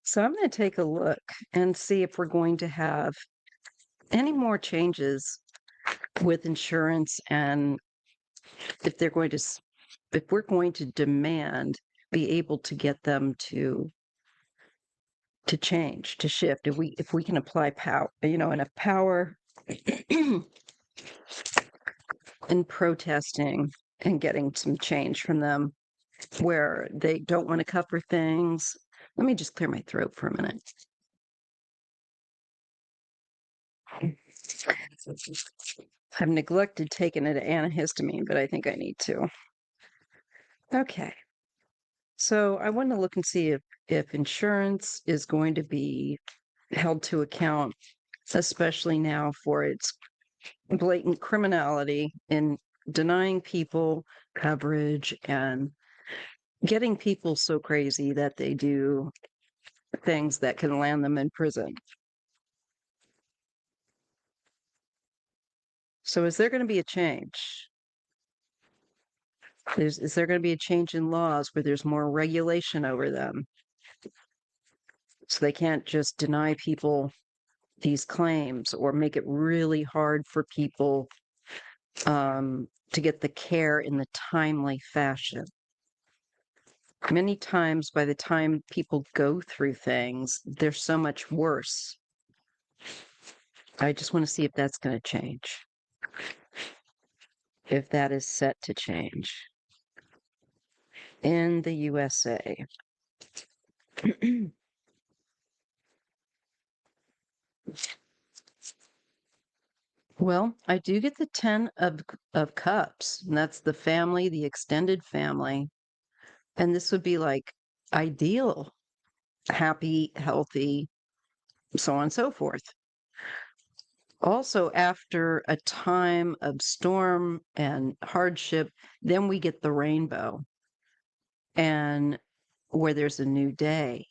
So I'm going to take a look and see if we're going to have any more changes with insurance and if they're going to, if we're going to demand be able to get them to change, to shift. If we can apply power, enough power in protesting and getting some change from them where they don't want to cover things. Let me just clear my throat for a minute. I've neglected taking an antihistamine, but I think I need to. Okay. So I want to look and see if insurance is going to be held to account, especially now for its blatant criminality in denying people coverage and getting people so crazy that they do things that can land them in prison. So is there going to be a change? Is there going to be a change in laws where there's more regulation over them? So they can't just deny people these claims or make it really hard for people to get the care in the timely fashion. Many times, by the time people go through things, they're so much worse. I just want to see if that's going to change, if that is set to change in the USA. Well, I do get the 10 of cups, and that's the family, the extended family. And this would be like ideal, happy, healthy, so on and so forth. Also, after a time of storm and hardship, then we get the rainbow and where there's a new day.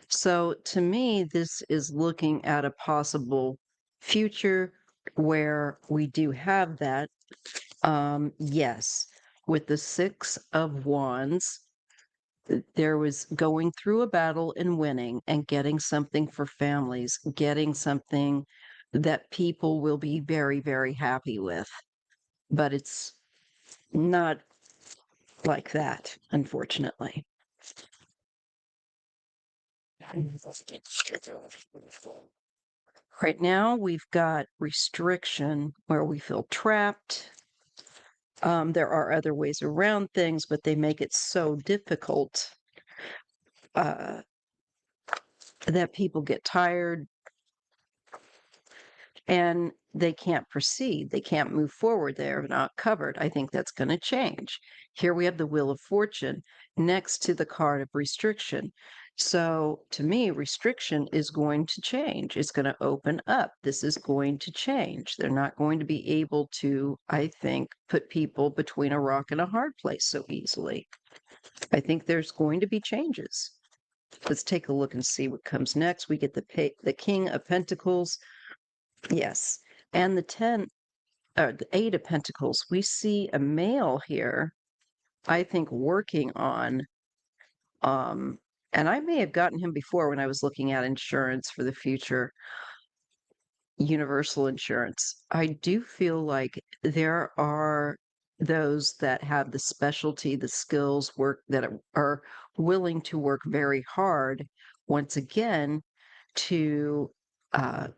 So to me, this is looking at a possible future where we do have that. Yes, with the Six of Wands, there was going through a battle and winning and getting something for families, getting something that people will be very, very happy with. But it's not like that, unfortunately. Right now, we've got restriction where we feel trapped. There are other ways around things, but they make it so difficult uh, that people get tired and they can't proceed. They can't move forward. They're not covered. I think that's going to change. Here we have the Wheel of Fortune next to the card of restriction. So to me, restriction is going to change. It's going to open up. This is going to change. They're not going to be able to, I think, put people between a rock and a hard place so easily. I think there's going to be changes. Let's take a look and see what comes next. We get the King of Pentacles. Yes. And the Eight of Pentacles. We see a male here, I think, working on, um, and I may have gotten him before when I was looking at insurance for the future, universal insurance. I do feel like there are those that have the specialty, the skills, work that are willing to work very hard, once again, to uh,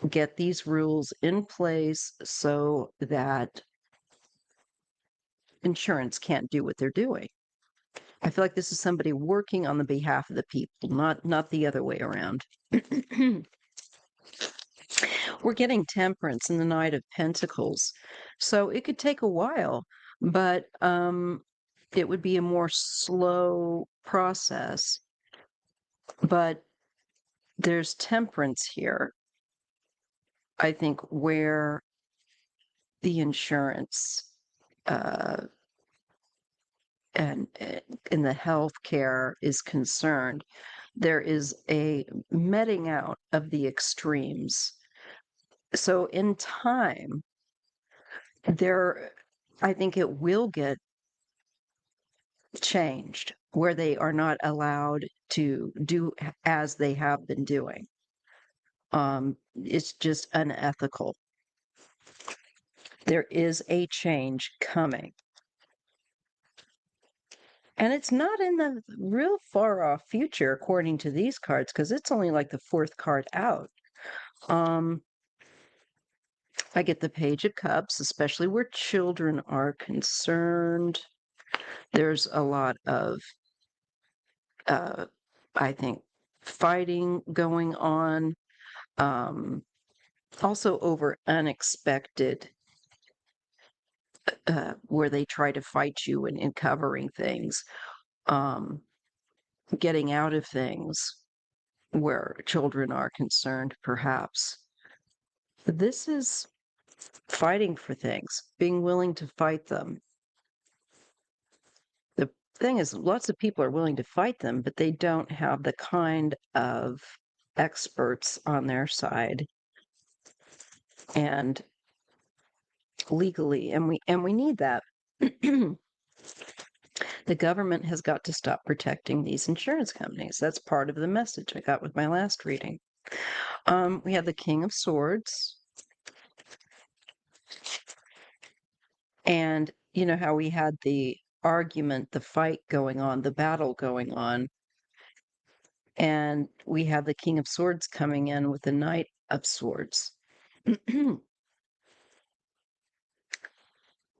get these rules in place so that insurance can't do what they're doing. I feel like this is somebody working on the behalf of the people, not the other way around. We're getting Temperance in the Knight of Pentacles. So it could take a while, but it would be a more slow process. But there's temperance here, I think, where the insurance uh, and in the healthcare is concerned, there is a meting out of the extremes. So in time, there, I think it will get changed. where they are not allowed to do as they have been doing. It's just unethical. There is a change coming. And it's not in the real far off future, according to these cards, because it's only like the fourth card out. I get the Page of Cups, especially where children are concerned. There's a lot of, I think, fighting going on. Also over unexpected, where they try to fight you in covering things, um, getting out of things where children are concerned, perhaps. This is fighting for things, being willing to fight them. The thing is, lots of people are willing to fight them, but they don't have the kind of experts on their side and legally, and we need that. The government has got to stop protecting these insurance companies. That's part of the message I got with my last reading. We have the King of Swords. And you know how we had the argument, the fight going on, the battle going on. And we have the King of Swords coming in with the Knight of Swords.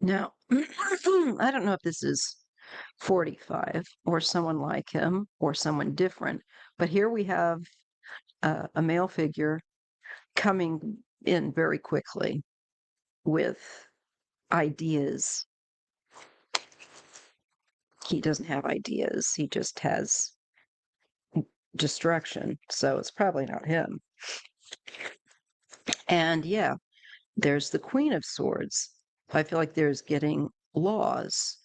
Now, I don't know if this is 45 or someone like him or someone different, but here we have a male figure coming in very quickly with ideas. He doesn't have ideas, he just has destruction. So it's probably not him. And yeah, there's the Queen of Swords. I feel like there's getting laws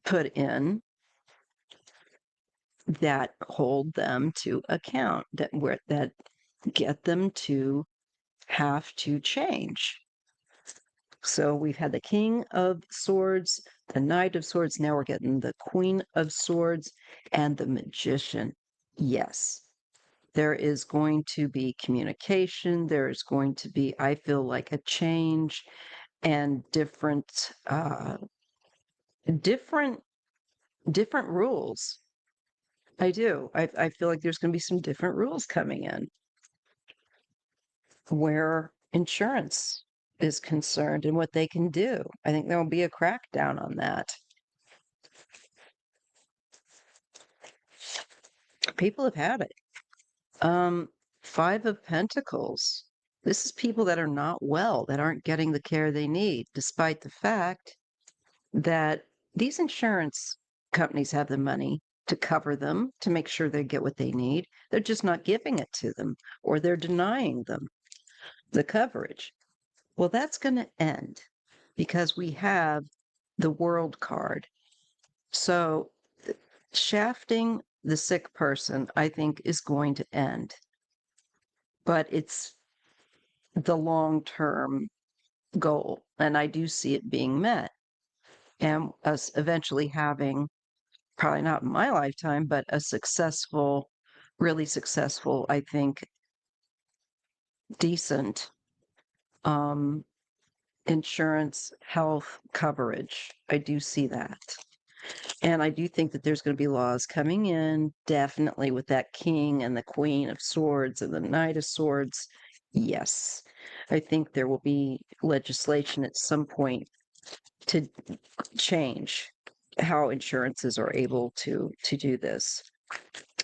put in that hold them to account, that get them to have to change. So we've had the King of Swords, the Knight of Swords. Now we're getting the Queen of Swords and the Magician. Yes, there is going to be communication. There is going to be, I feel like, a change and different rules. I do. I feel like there's going to be some different rules coming in where insurance is concerned and what they can do. I think there will be a crackdown on that. People have had it. Five of Pentacles. This is people that are not well, that aren't getting the care they need, despite the fact that these insurance companies have the money to cover them, to make sure they get what they need. They're just not giving it to them, or they're denying them the coverage. Well, that's going to end because we have the World card. So shafting the sick person, I think, is going to end. But it's the long-term goal, and I do see it being met. And us eventually having, probably not in my lifetime, but a successful, really successful, I think, decent insurance health coverage. I do see that. And I do think that there's going to be laws coming in, definitely with that King and the Queen of Swords and the Knight of Swords. Yes, I think there will be legislation at some point to change how insurances are able to do this.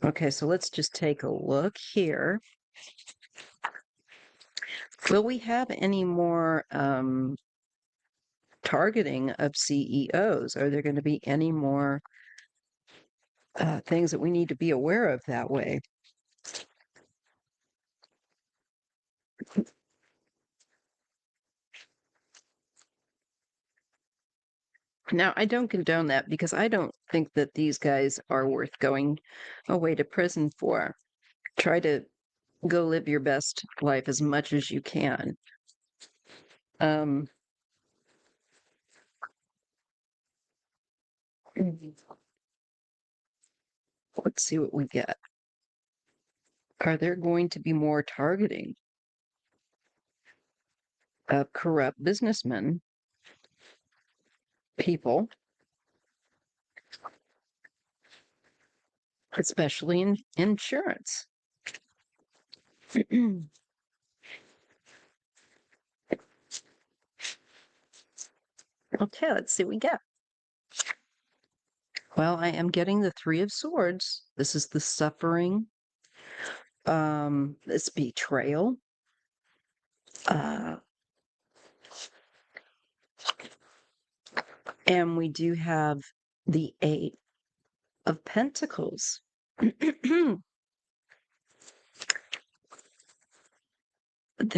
Okay, so let's just take a look here. Will we have any more targeting of CEOs? Are there going to be any more things that we need to be aware of that way? Now, I don't condone that because I don't think that these guys are worth going away to prison for. Try to go live your best life as much as you can. Um, Let's see what we get. Are there going to be more targeting of corrupt businessmen, people, especially in insurance? Okay, let's see what we get. Well, I am getting the Three of Swords. This is the suffering, this betrayal. And we do have the Eight of Pentacles. They're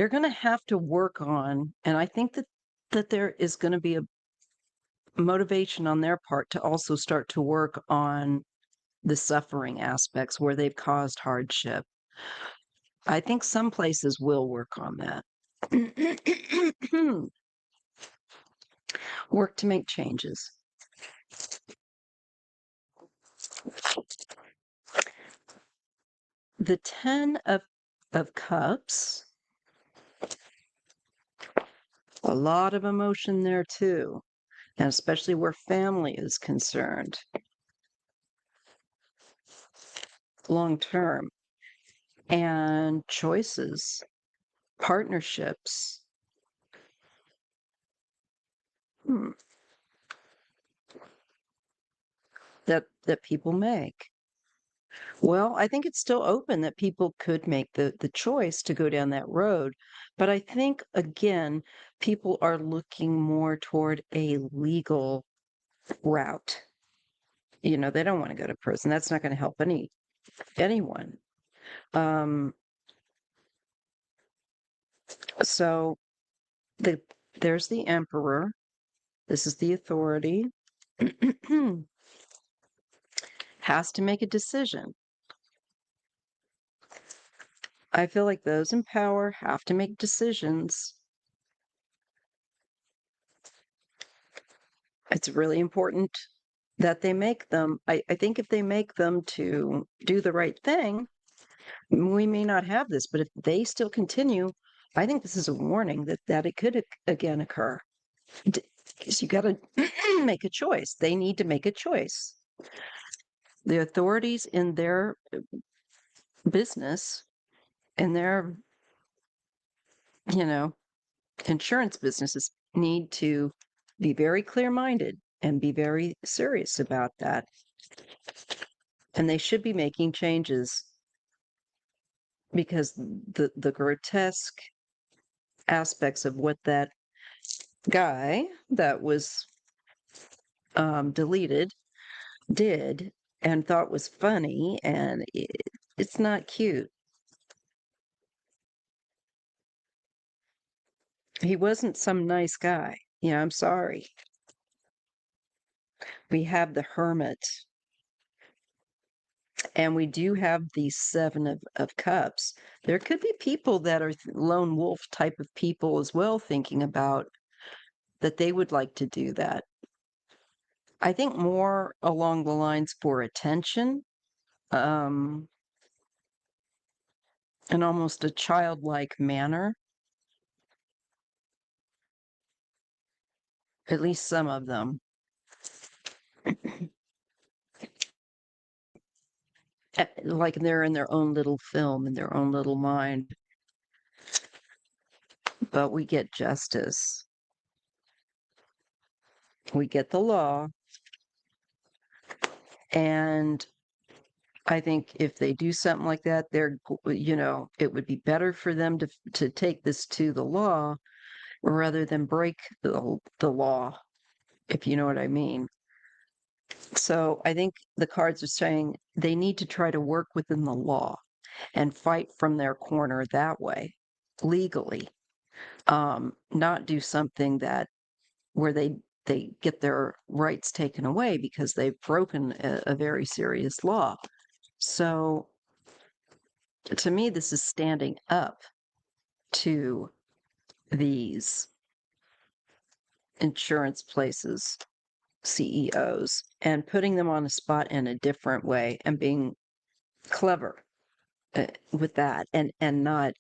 going to have to work on, and I think that there is going to be a motivation on their part to also start to work on the suffering aspects where they've caused hardship. I think some places will work on that. Work to make changes. The Ten of Cups, a lot of emotion there too, and especially where family is concerned, long term, and choices, partnerships. That people make. Well, I think it's still open that people could make the choice to go down that road. But I think, again, people are looking more toward a legal route. They don't want to go to prison. That's not going to help anyone. Um, so there's the emperor. This is the authority. Has to make a decision. I feel like those in power have to make decisions. It's really important that they make them. I think if they make them to do the right thing, we may not have this, but if they still continue, I think this is a warning that it could again occur. Because you got to make a choice. They need to make a choice. The authorities in their business, in their, you know, insurance businesses need to be very clear-minded and be very serious about that. And they should be making changes because the grotesque aspects of what that guy that was deleted did and thought was funny, and it's not cute. He wasn't some nice guy. Yeah, I'm sorry. We have the Hermit, and we do have the Seven of Cups. There could be people that are lone wolf type of people as well, thinking about that they would like to do that. I think more along the lines for attention, um, in almost a childlike manner, at least some of them. Like they're in their own little film, in their own little mind. But we get justice. We get the law. And I think if they do something like that, it would be better for them to take this to the law rather than break the law, if you know what I mean. So I think the cards are saying they need to try to work within the law and fight from their corner that way, legally. Not do something where they get their rights taken away because they've broken a very serious law. So to me, this is standing up to these insurance places, CEOs and putting them on the spot in a different way and being clever with that, and not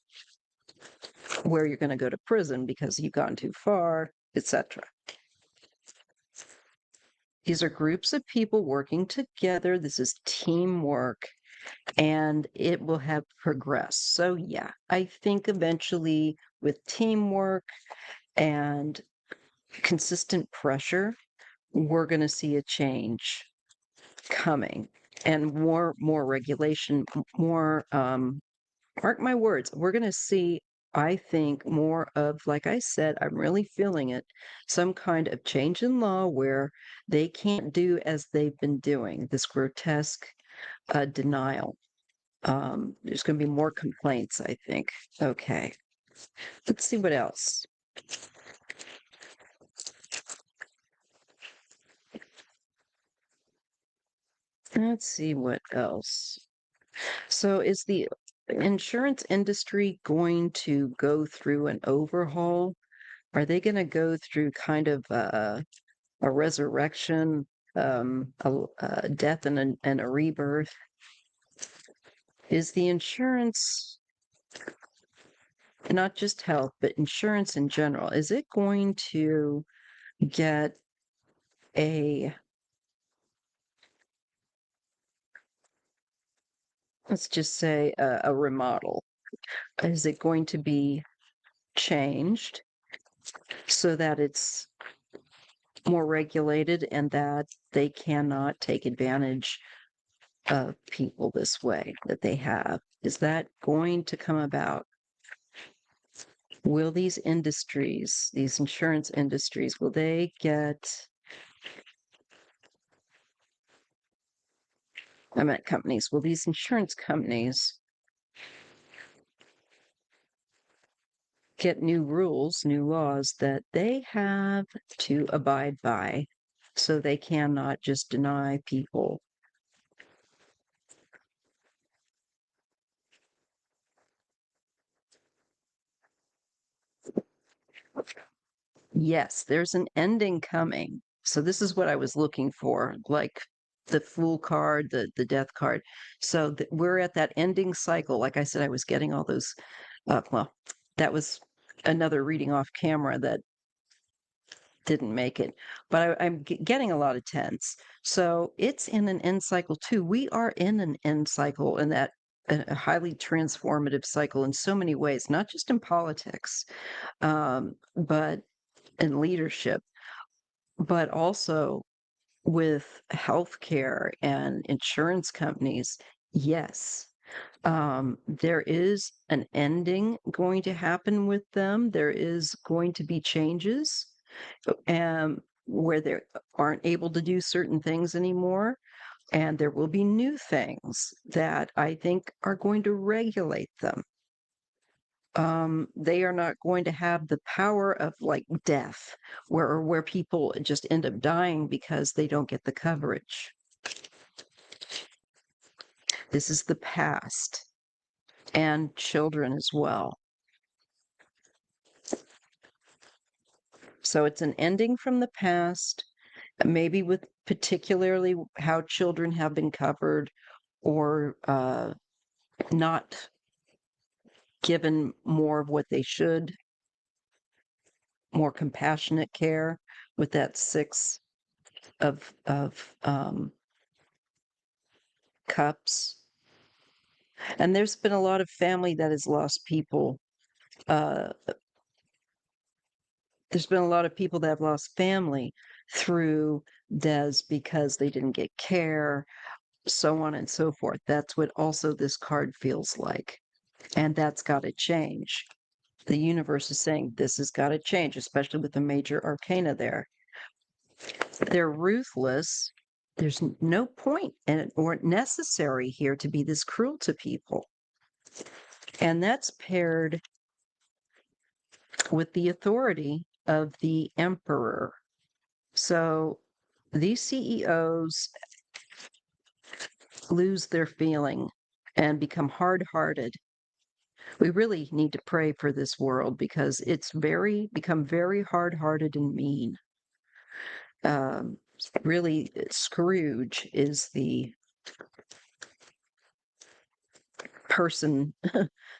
where you're going to go to prison because you've gone too far, etc. These are groups of people working together. This is teamwork, and it will have progressed. So, yeah, I think eventually with teamwork and consistent pressure, we're going to see a change coming, and more regulation, more mark my words, we're going to see, I think, more of, like I said, I'm really feeling it, some kind of change in law where they can't do as they've been doing, this grotesque denial. There's going to be more complaints, I think. Okay, let's see what else. Let's see what else. So, is the insurance industry going to go through an overhaul? Are they going to go through kind of a resurrection, a death and a rebirth? Is the insurance, not just health, but insurance in general, is it going to get a, let's just say, a remodel? Is it going to be changed so that it's more regulated and that they cannot take advantage of people this way that they have? Is that going to come about? Will these industries, these insurance industries, will they get, I meant companies, will these insurance companies get new rules, new laws that they have to abide by so they cannot just deny people? Yes, there's an ending coming. So this is what I was looking for, like the Fool card, the Death card. So we're at that ending cycle. Like I said, I was getting all those. Well, that was another reading off camera that didn't make it, but I'm getting a lot of tens. So it's in an end cycle too. We are in an end cycle, and that a highly transformative cycle in so many ways, not just in politics, but in leadership, but also with healthcare and insurance companies. Yes, there is an ending going to happen with them. There is going to be changes, where they aren't able to do certain things anymore. And there will be new things that I think are going to regulate them. They are not going to have the power of like death, where people just end up dying because they don't get the coverage. This is the past, and children as well. So it's an ending from the past, maybe with particularly how children have been covered or not given more of what they should, more compassionate care with that six of cups. And there's been a lot of family that has lost people. Uh, there's been a lot of people that have lost family through deaths because they didn't get care, so on and so forth. That's what also this card feels like. And that's got to change. The universe is saying this has got to change, especially with the major arcana there. They're ruthless. There's no point in, or necessary here to be this cruel to people. And that's paired with the authority of the emperor. So these CEOs lose their feeling and become hard-hearted. We really need to pray for this world because it's become very hard-hearted and mean. really Scrooge is the person,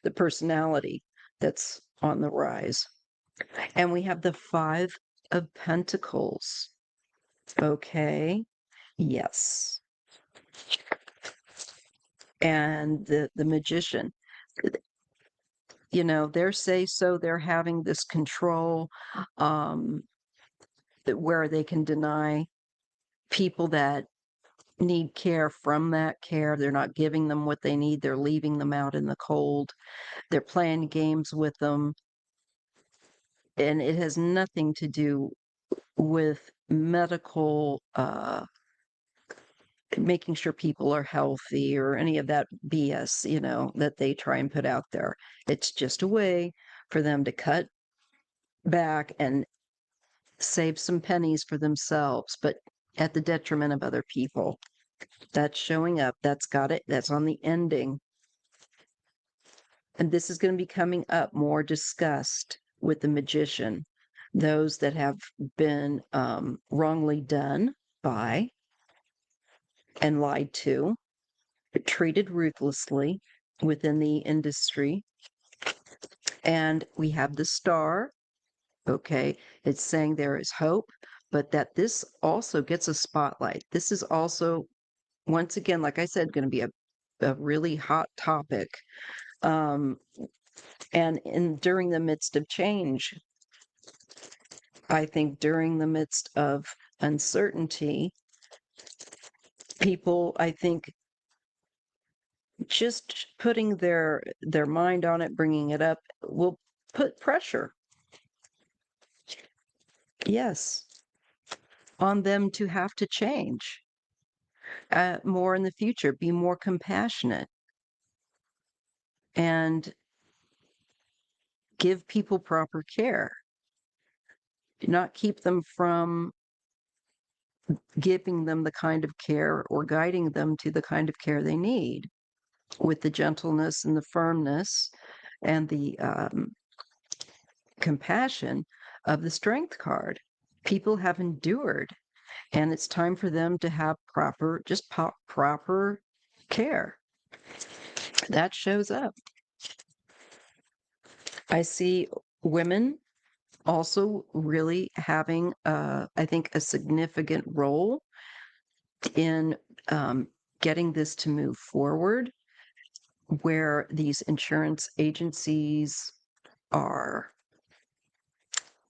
the personality that's on the rise. And we have the Five of Pentacles. Okay. Yes. And the Magician. They're say so, they're having this control, um, where they can deny people that need care from that care. They're not giving them what they need. They're leaving them out in the cold. They're playing games with them. And it has nothing to do with medical, making sure people are healthy or any of that BS, that they try and put out there. It's just a way for them to cut back and save some pennies for themselves, but at the detriment of other people. That's showing up. That's got it. That's on the ending. And this is going to be coming up more discussed with the Magician. Those that have been wrongly done by and lied to, treated ruthlessly within the industry. And we have the Star. Okay. It's saying there is hope, but that this also gets a spotlight. This is also, once again, like I said, going to be a really hot topic. Um, and during the midst of change, I think during the midst of uncertainty, people, I think, just putting their mind on it, bringing it up, will put pressure, yes, on them to have to change more in the future, be more compassionate, and give people proper care, not keep them from giving them the kind of care or guiding them to the kind of care they need with the gentleness and the firmness and the compassion of the Strength card. People have endured, and it's time for them to have proper care. That shows up. I see women also really having, I think, a significant role in getting this to move forward, where these insurance agencies are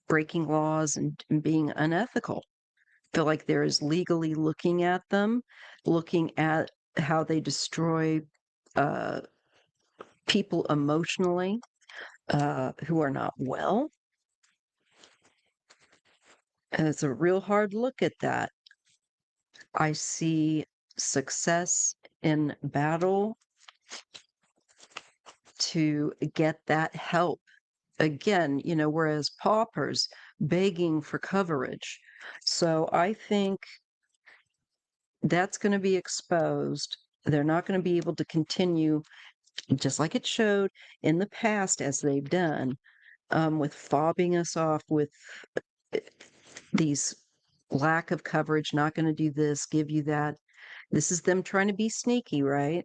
breaking laws and being unethical. Feel like there is legally looking at them, looking at how they destroy uh, people emotionally who are not well. And it's a real hard look at that. I see success in battle to get that help. Again, whereas paupers begging for coverage. So I think that's going to be exposed. They're not going to be able to continue, just like it showed in the past, as they've done, with fobbing us off with uh, these lack of coverage, not going to do this, give you that. This is them trying to be sneaky, right?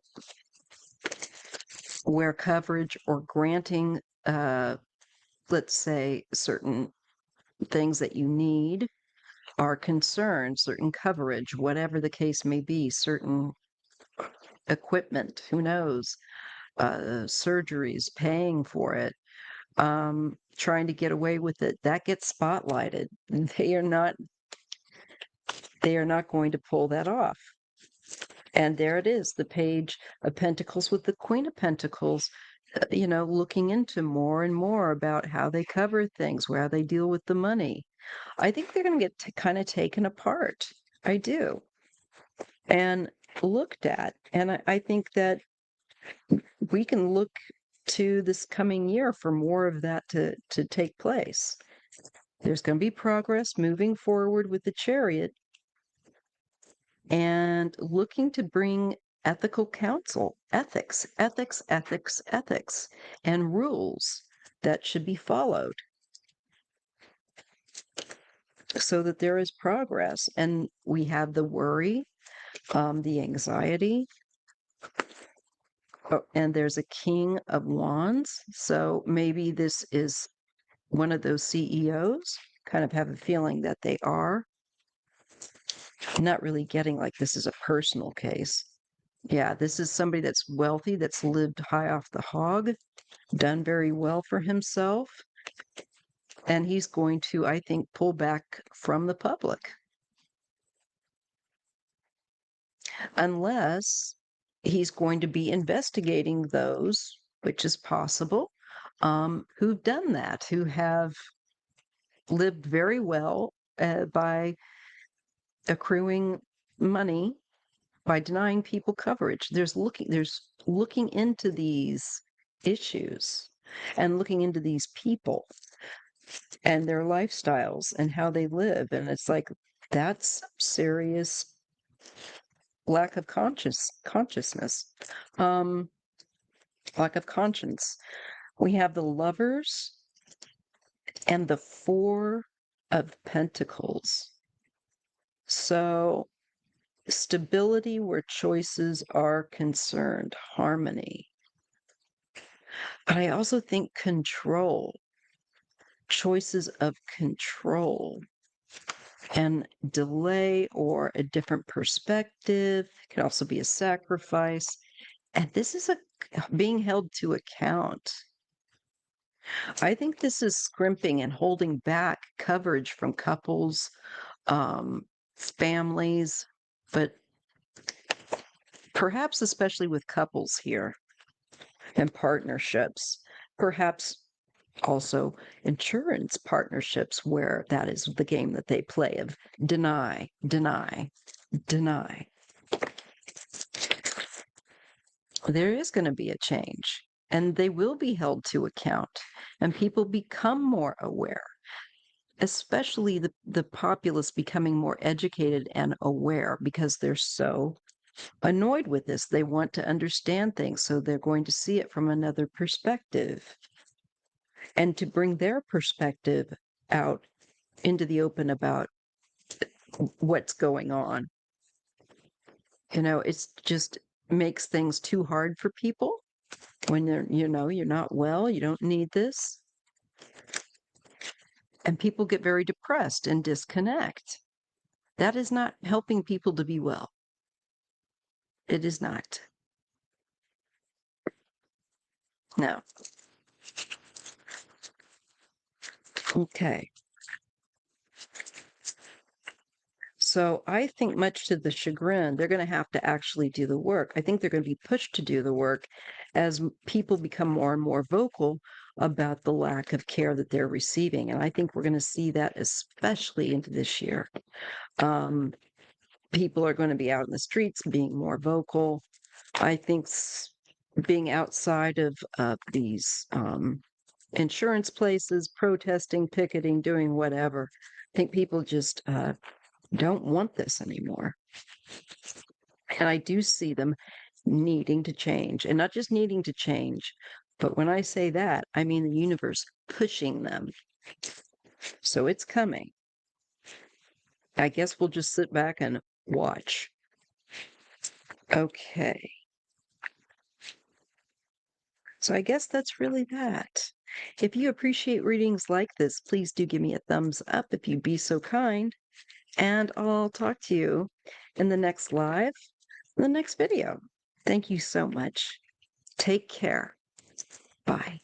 Where coverage or granting, let's say, certain things that you need are concerned, certain coverage, whatever the case may be, certain equipment, who knows, surgeries, paying for it, trying to get away with it, that gets spotlighted. They are not going to pull that off. And there it is, the Page of Pentacles with the Queen of Pentacles, looking into more and more about how they cover things, how they deal with the money. I think they're going to get kind of taken apart. I do. And looked at. And I think that we can look to this coming year for more of that to take place. There's going to be progress moving forward with the Chariot and looking to bring ethical counsel, ethics, and rules that should be followed. so that there is progress. And we have the worry, the anxiety, and there's a King of Wands. So maybe this is one of those CEOs, kind of have a feeling that they are. Not really getting like this is a personal case. Yeah, this is somebody that's wealthy, that's lived high off the hog, done very well for himself. And he's going to, I think, pull back from the public unless he's going to be investigating those, which is possible, who've done that, who have lived very well by accruing money by denying people coverage. There's looking into these issues and looking into these people and their lifestyles and how they live. And it's like that's serious lack of consciousness, um, lack of conscience. We have the Lovers and the Four of Pentacles. So stability where choices are concerned, harmony. But I also think control, choices of control and delay or a different perspective. It can also be a sacrifice. And this is a being held to account. I think this is scrimping and holding back coverage from couples, families, but perhaps especially with couples here and partnerships, perhaps also insurance partnerships where that is the game that they play of deny, deny, deny. There is going to be a change and they will be held to account and people become more aware, especially the populace becoming more educated and aware because they're so annoyed with this. They want to understand things, so they're going to see it from another perspective and to bring their perspective out into the open about what's going on. It's just makes things too hard for people when you're not well, you don't need this. And people get very depressed and disconnect. That is not helping people to be well. It is not. No. Okay. So I think much to the chagrin, they're going to have to actually do the work. I think they're going to be pushed to do the work as people become more and more vocal about the lack of care that they're receiving. And I think we're going to see that especially into this year. People are going to be out in the streets being more vocal. I think being outside of these insurance places, protesting, picketing, doing whatever. I think people just don't want this anymore. And I do see them needing to change, and not just needing to change, but when I say that, I mean the universe pushing them. So it's coming. I guess we'll just sit back and watch. Okay. So I guess that's really that. If you appreciate readings like this, please do give me a thumbs up if you'd be so kind. And I'll talk to you in the next live, the next video. Thank you so much. Take care. Bye.